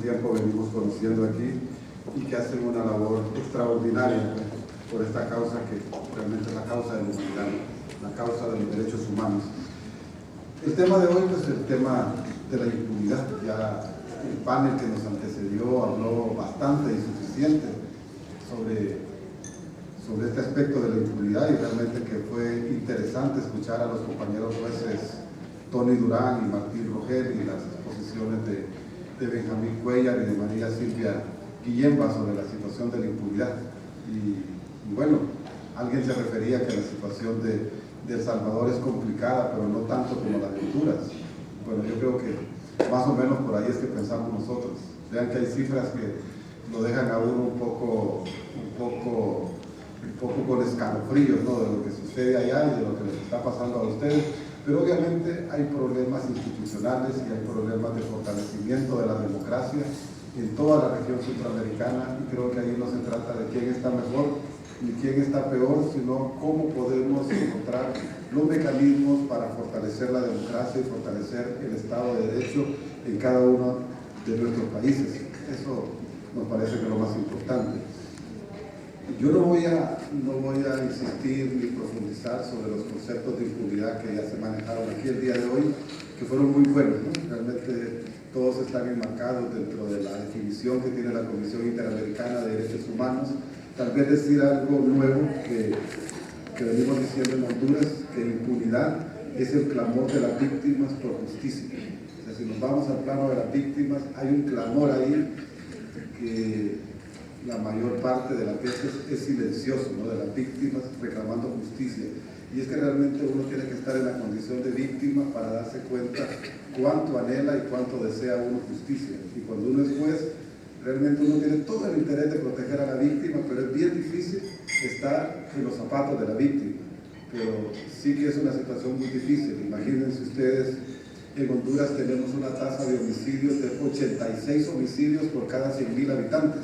tiempo venimos conociendo aquí y que hacen una labor extraordinaria por esta causa que realmente es la causa de la humanidad, la causa de los derechos humanos. El tema de hoy es el tema de la impunidad. Ya el panel que nos antecedió habló bastante y suficiente sobre este aspecto de la impunidad, y realmente que fue interesante escuchar a los compañeros jueces Tony Durán y Martín Rogel y las exposiciones de Benjamín Cuellar y de María Silvia Guillemba sobre la situación de la impunidad. Y bueno, alguien se refería que la situación de El Salvador es complicada, pero no tanto como la de Honduras. Bueno, yo creo que más o menos por ahí es que pensamos nosotros. Vean que hay cifras que lo dejan a uno un poco con escalofríos, ¿no?, de lo que sucede allá y de lo que les está pasando a ustedes, pero obviamente hay problemas institucionales y hay problemas de fortalecimiento de la democracia en toda la región centroamericana, y creo que ahí no se trata de quién está mejor ni quién está peor, sino cómo podemos encontrar los mecanismos para fortalecer la democracia y fortalecer el Estado de Derecho en cada uno de nuestros países. Eso nos parece que es lo más importante. Yo no voy a insistir ni profundizar sobre los conceptos de impunidad que ya se manejaron aquí el día de hoy, que fueron muy buenos, ¿no? Realmente todos están enmarcados dentro de la definición que tiene la Comisión Interamericana de Derechos Humanos. Tal vez decir algo nuevo que venimos diciendo en Honduras, que impunidad es el clamor de las víctimas por justicia. O sea, si nos vamos al plano de las víctimas, hay un clamor ahí que la mayor parte de las veces es silencioso, ¿no?, de las víctimas reclamando justicia. Y es que realmente uno tiene que estar en la condición de víctima para darse cuenta cuánto anhela y cuánto desea uno justicia. Y cuando uno es juez, realmente uno tiene todo el interés de proteger a la víctima, pero es bien difícil estar en los zapatos de la víctima. Pero sí que es una situación muy difícil. Imagínense ustedes, en Honduras tenemos una tasa de homicidios de 86 homicidios por cada 100.000 habitantes.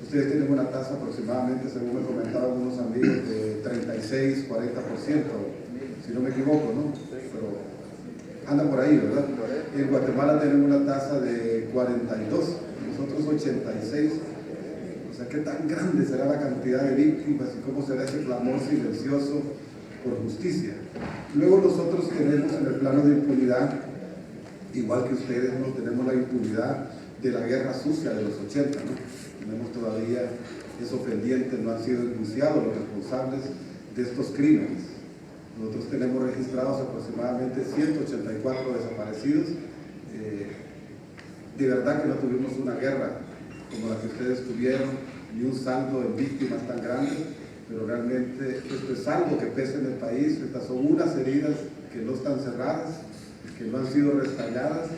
Ustedes tienen una tasa aproximadamente, según me comentaban unos amigos, de 36, 40%, si no me equivoco, ¿no? Pero anda por ahí, ¿verdad? En Guatemala tenemos una tasa de 42, nosotros 86. O sea, ¿qué tan grande será la cantidad de víctimas y cómo será ese clamor silencioso por justicia? Luego nosotros tenemos en el plano de impunidad, igual que ustedes, ¿no?, tenemos la impunidad de la guerra sucia de los 80, ¿no? Tenemos todavía esos pendientes, no han sido enjuiciados los responsables de estos crímenes. Nosotros tenemos registrados aproximadamente 184 desaparecidos. De verdad que no tuvimos una guerra como la que ustedes tuvieron, ni un saldo en víctimas tan grande, pero realmente esto es algo que pesa en el país. Estas son unas heridas que no están cerradas, que no han sido restalladas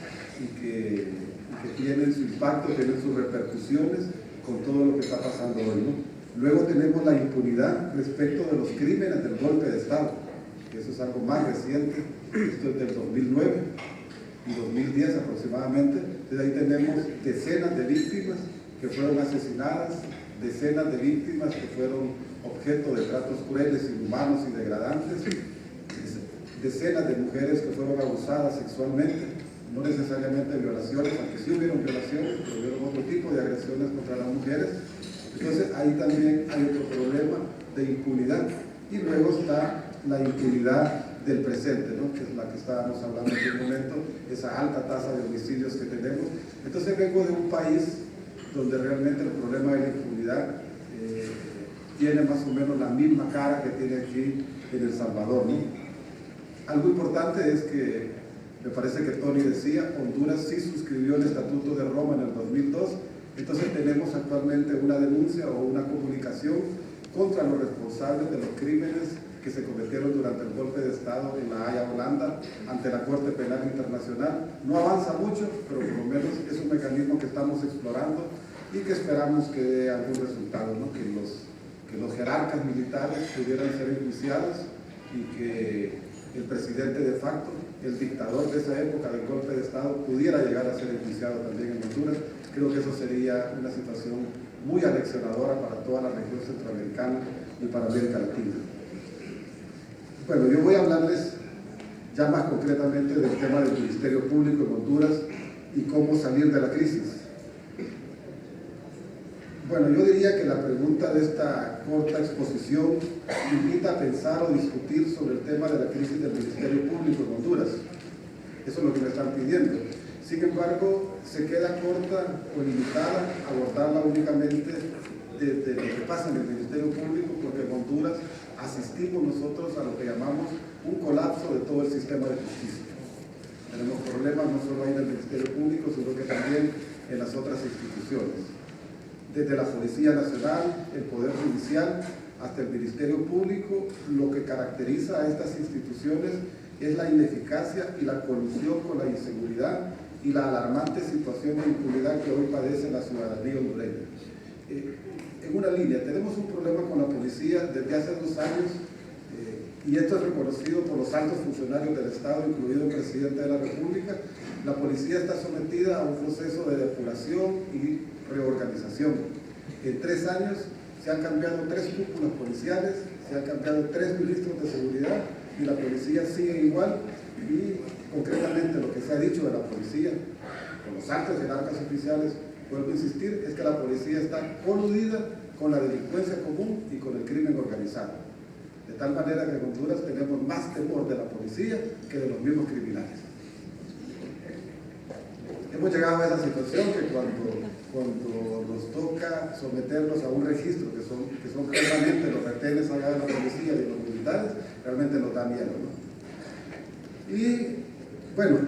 y que tienen su impacto, tienen sus repercusiones con todo lo que está pasando hoy, ¿no? Luego tenemos la impunidad respecto de los crímenes del golpe de Estado, que eso es algo más reciente. Esto es del 2009 y 2010 aproximadamente. Entonces ahí tenemos decenas de víctimas que fueron asesinadas, decenas de víctimas que fueron objeto de tratos crueles, inhumanos y degradantes, decenas de mujeres que fueron abusadas sexualmente, no necesariamente violaciones, aunque sí hubieron violaciones, pero hubieron otro tipo de agresiones contra las mujeres. Entonces ahí también hay otro problema de impunidad. Y luego está la impunidad del presente, ¿no?, que es la que estábamos hablando en un momento, esa alta tasa de homicidios que tenemos. Entonces vengo de un país donde realmente el problema de la impunidad tiene más o menos la misma cara que tiene aquí en El Salvador, ¿no? Algo importante es que, me parece que Tony decía, Honduras sí suscribió el Estatuto de Roma en el 2002, entonces tenemos actualmente una denuncia o una comunicación contra los responsables de los crímenes que se cometieron durante el golpe de Estado en La Haya, Holanda, ante la Corte Penal Internacional. No avanza mucho, pero por lo menos es un mecanismo que estamos explorando y que esperamos que dé algún resultado, ¿no?, que los jerarcas militares pudieran ser enjuiciados y que el presidente de facto, el dictador de esa época del golpe de Estado, pudiera llegar a ser enjuiciado también en Honduras. Creo que eso sería una situación muy aleccionadora para toda la región centroamericana y para América Latina. Bueno, yo voy a hablarles ya más concretamente del tema del Ministerio Público en Honduras y cómo salir de la crisis. Bueno, yo diría que la pregunta de esta corta exposición invita a pensar o discutir sobre el tema de la crisis del Ministerio Público en Honduras. Eso es lo que me están pidiendo. Sin embargo, se queda corta o limitada a abordarla únicamente de lo que pasa en el Ministerio Público, porque en Honduras asistimos nosotros a lo que llamamos un colapso de todo el sistema de justicia. Tenemos problemas no solo ahí en el Ministerio Público, sino que también en las otras instituciones. Desde la Policía Nacional, el Poder Judicial, hasta el Ministerio Público, lo que caracteriza a estas instituciones es la ineficacia y la colusión con la inseguridad y la alarmante situación de impunidad que hoy padece la ciudadanía hondureña. En una línea, tenemos un problema con la policía desde hace 2 años, y esto es reconocido por los altos funcionarios del Estado, incluido el presidente de la República. La policía está sometida a un proceso de depuración y reorganización. En 3 años se han cambiado 3 cúpulas policiales, se han cambiado 3 ministros de seguridad y la policía sigue igual. Y concretamente lo que se ha dicho de la policía, con los altos jerarcas oficiales, vuelvo a insistir, es que la policía está coludida con la delincuencia común y con el crimen organizado. De tal manera que en Honduras tenemos más temor de la policía que de los mismos criminales. Hemos llegado a esa situación que cuando nos toca someternos a un registro, que son claramente los retenes allá de la policía y de los militares, realmente nos da miedo, ¿no? Y bueno,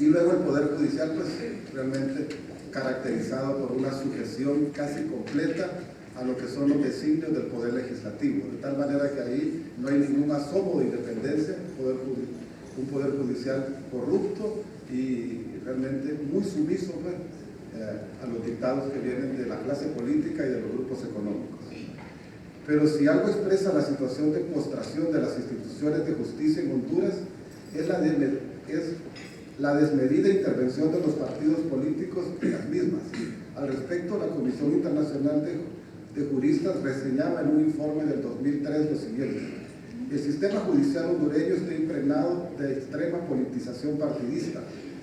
y luego el Poder Judicial, pues realmente caracterizado por una sujeción casi completa a lo que son los designios del Poder Legislativo, de tal manera que ahí no hay ningún asomo de independencia, un Poder Judicial corrupto y realmente muy sumiso pues, a los dictados que vienen de la clase política y de los grupos económicos. Pero si algo expresa la situación de postración de las instituciones de justicia en Honduras, es la desmedida intervención de los partidos políticos en las mismas. Al respecto, la Comisión Internacional de Juristas reseñaba en un informe del 2003 lo siguiente: el sistema judicial hondureño está impregnado de extrema politización partidista,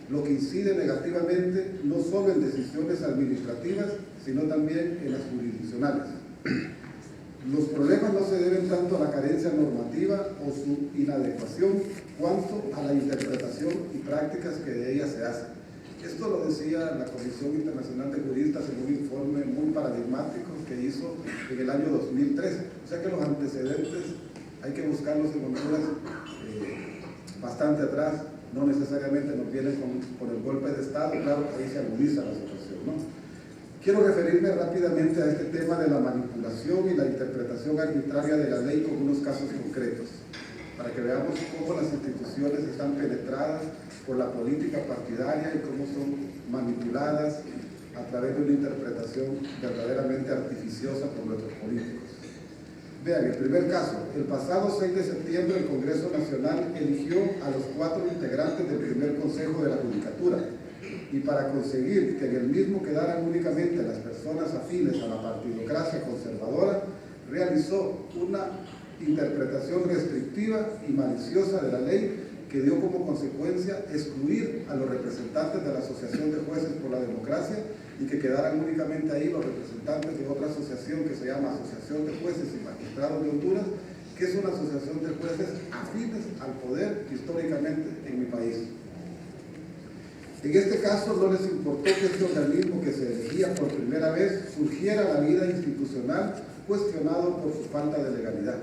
lo que incide negativamente no solo en decisiones administrativas, sino también en las jurisdiccionales. Los problemas no se deben tanto a la carencia normativa o su inadecuación, cuanto a la interpretación y prácticas que de ella se hacen. Esto lo decía la Comisión Internacional de Juristas en un informe muy paradigmático que hizo en el año 2013. O sea que los antecedentes hay que buscarlos en Honduras bastante atrás, no necesariamente nos vienen con el golpe de Estado, claro, ahí se agudiza la situación, ¿no? Quiero referirme rápidamente a este tema de la manipulación y la interpretación arbitraria de la ley con unos casos concretos, para que veamos cómo las instituciones están penetradas por la política partidaria y cómo son manipuladas a través de una interpretación verdaderamente artificiosa por nuestros políticos. Vean, el primer caso, el pasado 6 de septiembre el Congreso Nacional eligió a los 4 integrantes del primer Consejo de la Judicatura, y para conseguir que en el mismo quedaran únicamente las personas afines a la partidocracia conservadora, realizó una interpretación restrictiva y maliciosa de la ley que dio como consecuencia excluir a los representantes de la Asociación de Jueces por la Democracia y que quedaran únicamente ahí los representantes de otra asociación que se llama Asociación de Jueces y Magistrados de Honduras, que es una asociación de jueces afines al poder históricamente en mi país. En este caso no les importó que este organismo que se elegía por primera vez surgiera a la vida institucional cuestionado por su falta de legalidad.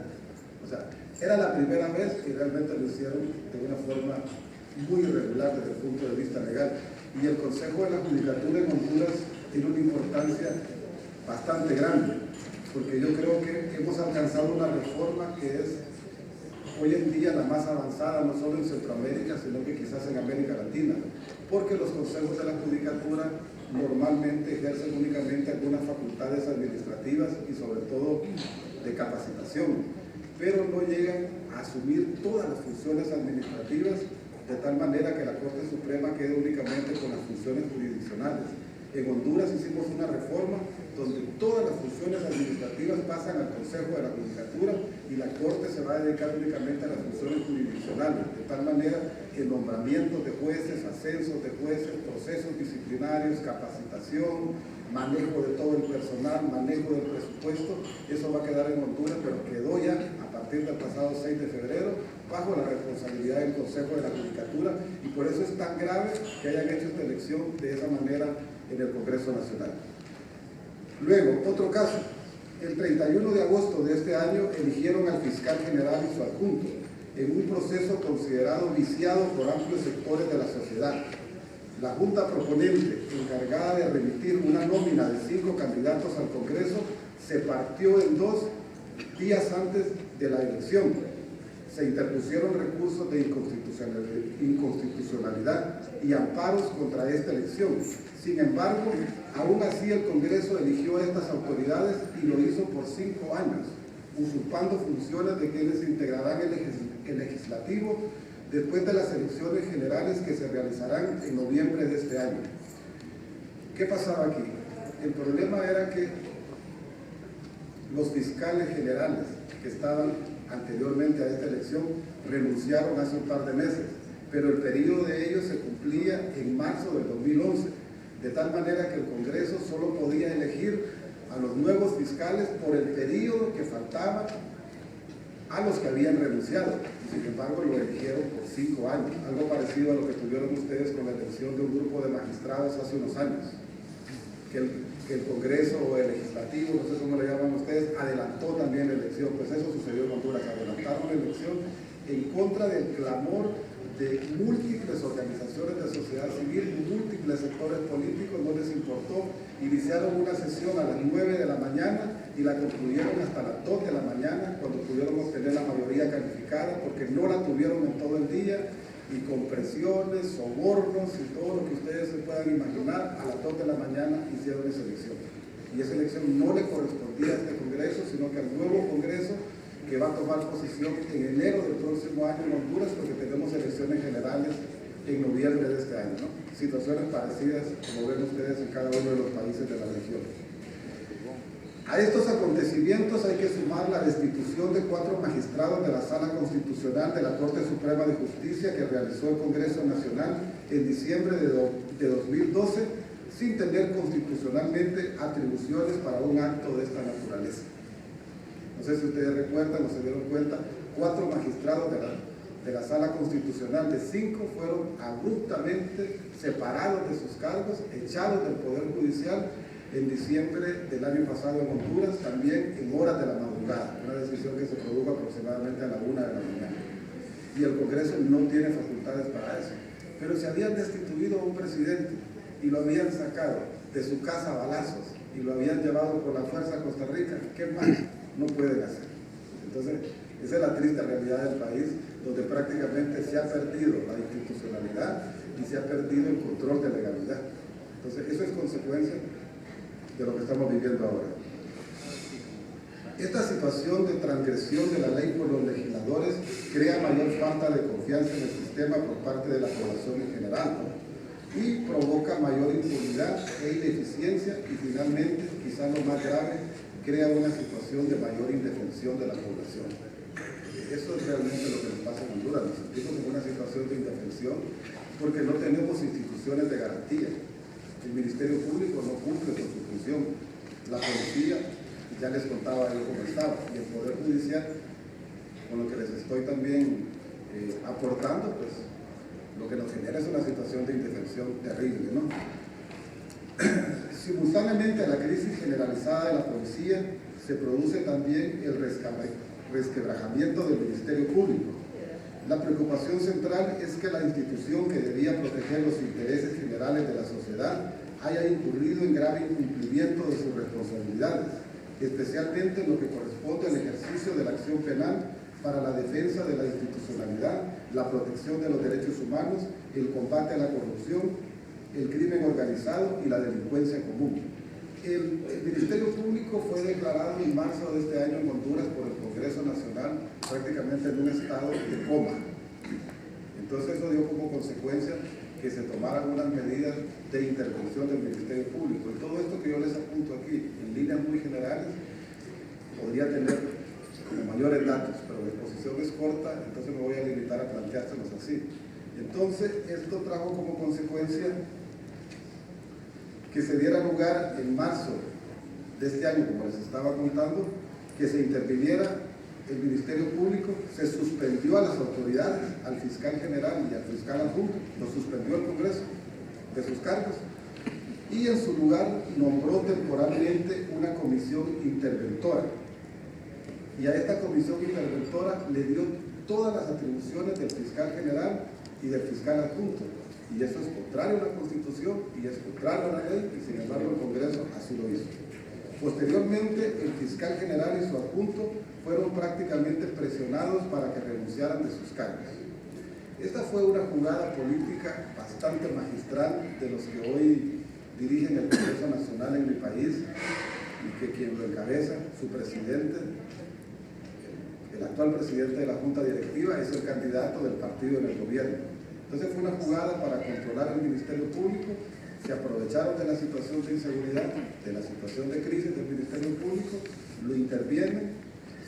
O sea, era la primera vez que realmente lo hicieron de una forma muy irregular desde el punto de vista legal. Y el Consejo de la Judicatura en Honduras tiene una importancia bastante grande, porque yo creo que hemos alcanzado una reforma que es hoy en día la más avanzada, no solo en Centroamérica, sino que quizás en América Latina, porque los consejos de la judicatura normalmente ejercen únicamente algunas facultades administrativas y sobre todo de capacitación, pero no llegan a asumir todas las funciones administrativas, de tal manera que la Corte Suprema quede únicamente con las funciones jurisdiccionales. En Honduras hicimos una reforma donde todas las funciones administrativas pasan al Consejo de la Judicatura y la Corte se va a dedicar únicamente a las funciones jurisdiccionales, de tal manera que nombramientos de jueces, ascensos de jueces, procesos disciplinarios, capacitación, manejo de todo el personal, manejo del presupuesto, eso va a quedar en Honduras, pero quedó ya a partir del pasado 6 de febrero bajo la responsabilidad del Consejo de la Judicatura, y por eso es tan grave que hayan hecho esta elección de esa manera en el Congreso Nacional. Luego, otro caso, el 31 de agosto de este año eligieron al fiscal general y su adjunto en un proceso considerado viciado por amplios sectores de la sociedad. La Junta Proponente, encargada de remitir una nómina de 5 candidatos al Congreso, se partió en 2 días antes de la elección. Se interpusieron recursos de inconstitucionalidad y amparos contra esta elección. Sin embargo, aún así el Congreso eligió a estas autoridades y lo hizo por 5 años, usurpando funciones de quienes integrarán el legislativo después de las elecciones generales que se realizarán en noviembre de este año. ¿Qué pasaba aquí? El problema era que los fiscales generales que estaban anteriormente a esta elección renunciaron hace un par de meses, pero el periodo de ellos se cumplía en marzo del 2011, de tal manera que el Congreso solo podía elegir a los nuevos fiscales por el periodo que faltaba a los que habían renunciado. Sin embargo, lo eligieron por 5 años, algo parecido a lo que tuvieron ustedes con la elección de un grupo de magistrados hace unos años, que el Congreso o el Legislativo, no sé cómo le llaman ustedes, adelantó también la elección. Pues eso sucedió en Honduras, adelantaron la elección en contra del clamor de múltiples organizaciones de sociedad civil, múltiples sectores políticos. No les importó, iniciaron una sesión a las 9 de la mañana y la concluyeron hasta las 2 de la mañana, cuando pudieron obtener la mayoría calificada, porque no la tuvieron en todo el día, y con presiones, sobornos y todo lo que ustedes se puedan imaginar, a las 2 de la mañana hicieron esa elección. Y esa elección no le correspondía a este Congreso, sino que al nuevo Congreso que va a tomar posición en enero del próximo año en Honduras, porque tenemos elecciones generales en noviembre de este año, ¿no? Situaciones parecidas, como ven ustedes, en cada uno de los países de la región. A estos acontecimientos hay que sumar la destitución de 4 magistrados de la Sala Constitucional de la Corte Suprema de Justicia que realizó el Congreso Nacional en diciembre de 2012, sin tener constitucionalmente atribuciones para un acto de esta naturaleza. No sé si ustedes recuerdan o se dieron cuenta, 4 magistrados de la Sala Constitucional de 5 fueron abruptamente separados de sus cargos, echados del Poder Judicial en diciembre del año pasado en Honduras, también en horas de la madrugada, una decisión que se produjo aproximadamente a la 1 de la mañana. Y el Congreso no tiene facultades para eso. Pero si habían destituido a un presidente y lo habían sacado de su casa a balazos y lo habían llevado por la fuerza a Costa Rica, ¿qué más no pueden hacer? Entonces, esa es la triste realidad del país, donde prácticamente se ha perdido la institucionalidad y se ha perdido el control de legalidad. Entonces, eso es consecuencia de lo que estamos viviendo ahora. Esta situación de transgresión de la ley por los legisladores crea mayor falta de confianza en el sistema por parte de la población en general, ¿no? Y provoca mayor impunidad e ineficiencia, y finalmente, quizás lo más grave, crea una situación de mayor indefensión de la población. Eso es realmente lo que nos pasa en Honduras. Nos sentimos en una situación de indefensión porque no tenemos instituciones de garantía. El Ministerio Público no cumple con su función. La policía, ya les contaba yo cómo estaba, y el Poder Judicial, con lo que les estoy también aportando, pues lo que nos genera es una situación de indefensión terrible, ¿no? Simultáneamente a la crisis generalizada de la policía, se produce también el resquebrajamiento del Ministerio Público. La preocupación central es que la institución que debía proteger los intereses generales de la sociedad haya incurrido en grave incumplimiento de sus responsabilidades, especialmente en lo que corresponde al ejercicio de la acción penal para la defensa de la institucionalidad, la protección de los derechos humanos, el combate a la corrupción, el crimen organizado y la delincuencia común. El Ministerio Público fue declarado en marzo de este año en Honduras por el Congreso Nacional prácticamente en un estado de coma. Entonces eso dio como consecuencia que se tomaran unas medidas de intervención del Ministerio Público. corta, entonces me voy a limitar a planteárselos así. Entonces, esto trajo como consecuencia que se diera lugar en marzo de este año, como les estaba contando, que se interviniera el Ministerio Público, se suspendió a las autoridades, al fiscal general y al fiscal adjunto, lo suspendió el Congreso de sus cargos, y en su lugar nombró temporalmente una comisión interventora. Y a esta comisión interventora le dio todas las atribuciones del fiscal general y del fiscal adjunto. Y eso es contrario a la Constitución y es contrario a la ley, y sin embargo el Congreso así lo hizo. Posteriormente, el fiscal general y su adjunto fueron prácticamente presionados para que renunciaran de sus cargos. Esta fue una jugada política bastante magistral de los que hoy dirigen el Congreso Nacional en mi país, y que quien lo encabeza, su presidente, el actual presidente de la Junta Directiva, es el candidato del partido en el gobierno. Entonces fue una jugada para controlar el Ministerio Público. Se aprovecharon de la situación de inseguridad, de la situación de crisis del Ministerio Público, lo intervienen,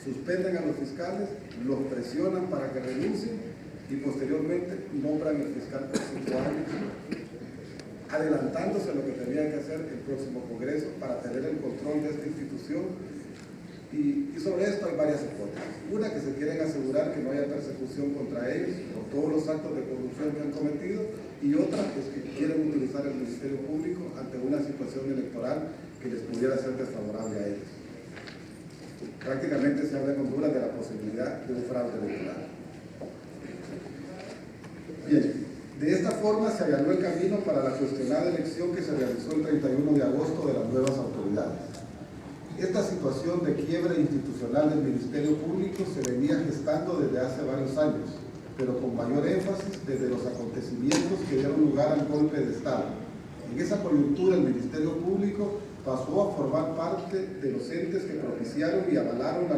suspenden a los fiscales, los presionan para que renuncien y posteriormente nombran al fiscal por 5 años, adelantándose a lo que tenía que hacer el próximo Congreso para tener el control de esta institución. Y sobre esto hay varias hipótesis. Una, que se quieren asegurar que no haya persecución contra ellos por todos los actos de corrupción que han cometido, y otra es que quieren utilizar el Ministerio Público ante una situación electoral que les pudiera ser desfavorable a ellos. Prácticamente se habla en Honduras de la posibilidad de un fraude electoral. Bien, de esta forma se allanó el camino para la cuestionada elección que se realizó el 31 de agosto de las nuevas autoridades. Esta situación de quiebra institucional del Ministerio Público se venía gestando desde hace varios años, pero con mayor énfasis desde los acontecimientos que dieron lugar al golpe de Estado. En esa coyuntura, el Ministerio Público pasó a formar parte de los entes que propiciaron y avalaron la